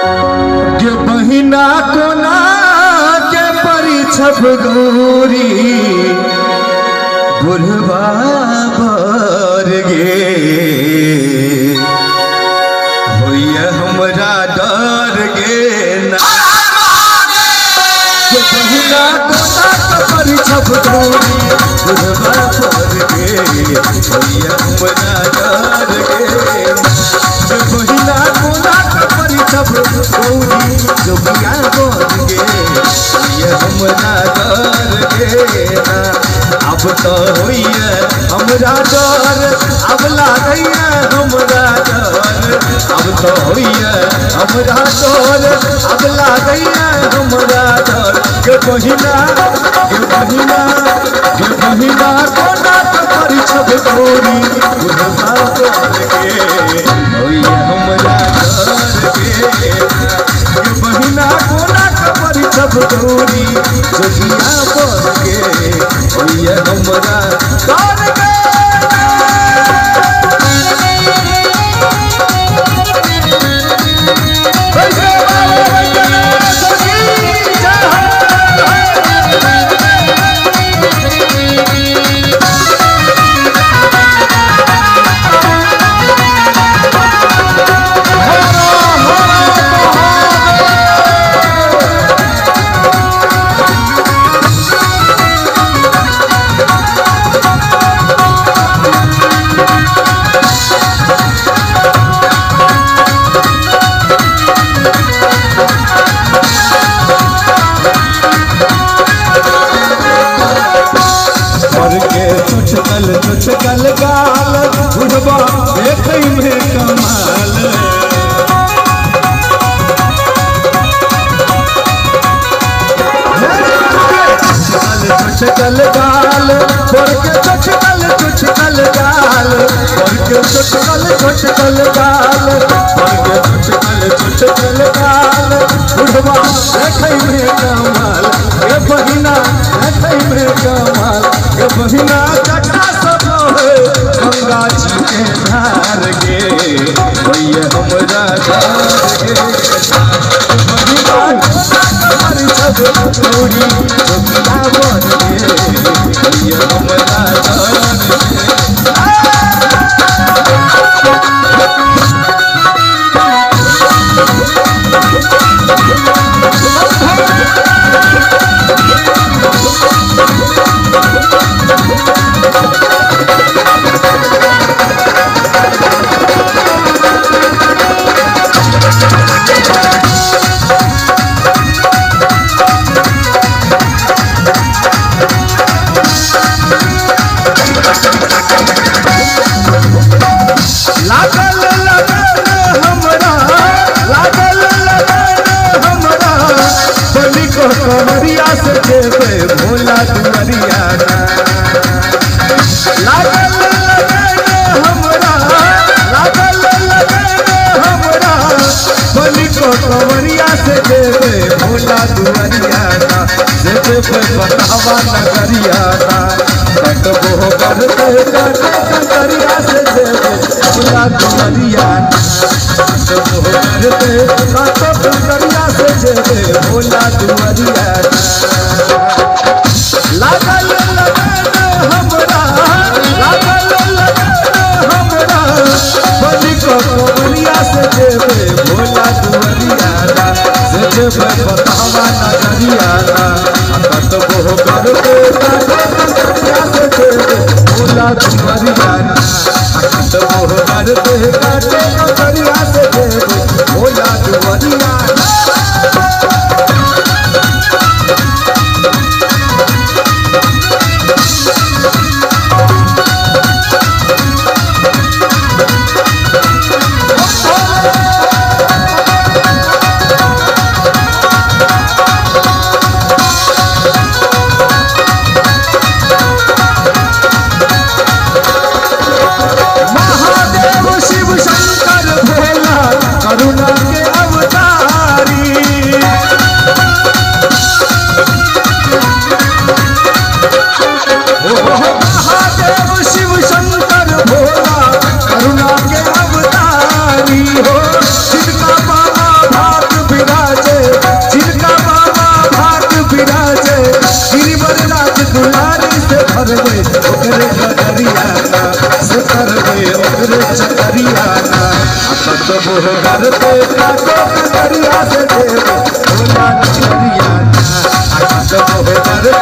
के बहिना कोना के परिछप गोरी बुढ़वा बर गे होइए हमरा डर गे ना के बहिना कोना के परिछप गोरी बुढ़वा बर गे होइए हमरा डर गे के बहिना कोना के परिछप गोरी जोगिया बर गे होइए हमरा डर गे ना अब तो होइए हमरा डर अब लागैया हमरा डर अब तो होइए हमरा डर अब लागैया हमरा डर के बहिना कोना के परिछप गोरी बुढ़वा बर गे होइए हमरा डर गे के बहिना कोना के परिछप गोरी जोगिया बर गे होइए हमरा डर गे चुचकल गाल बुढ़वा देखै में कमाल चुचकल गाल के चुचकल गाल के चुचकल गाल के चुचकल गाल बुढ़वा देखै में कमाल ये बहिना देखै में कमाल ये बहिना गंगा जी के धार गे होइए हमरा डर गे परिछप गोरी जोगिया बर गे होइए हमरा डर कमरिया से देवे भोला दुआरिया लागल हमरा बलि को कमरिया से देवे भोला दुआरिया से देवे बतावा नगरिया कटबो करते कंकरिया से देवे भोला दुआरिया कटबो करते कंकरिया से देवे भोला दुआरिया लागल हमरा बलि को कमरिया से देवे भोला दुआरिया से देवे बतावा नगरिया कटबो करते कंकरिया से देवे भोला दुआरिया कटबो करते कंकरिया से देवे भोला दुआरिया महादेव शिव शंकर भोला करुणा के अवतार बीमारी से भर दे ओकरे कदरियाना से कर दे ओकरे चकरियाना अपन तो मोह करते काको कदरिया से दे भोला कदरियाना अपन तो मोह करते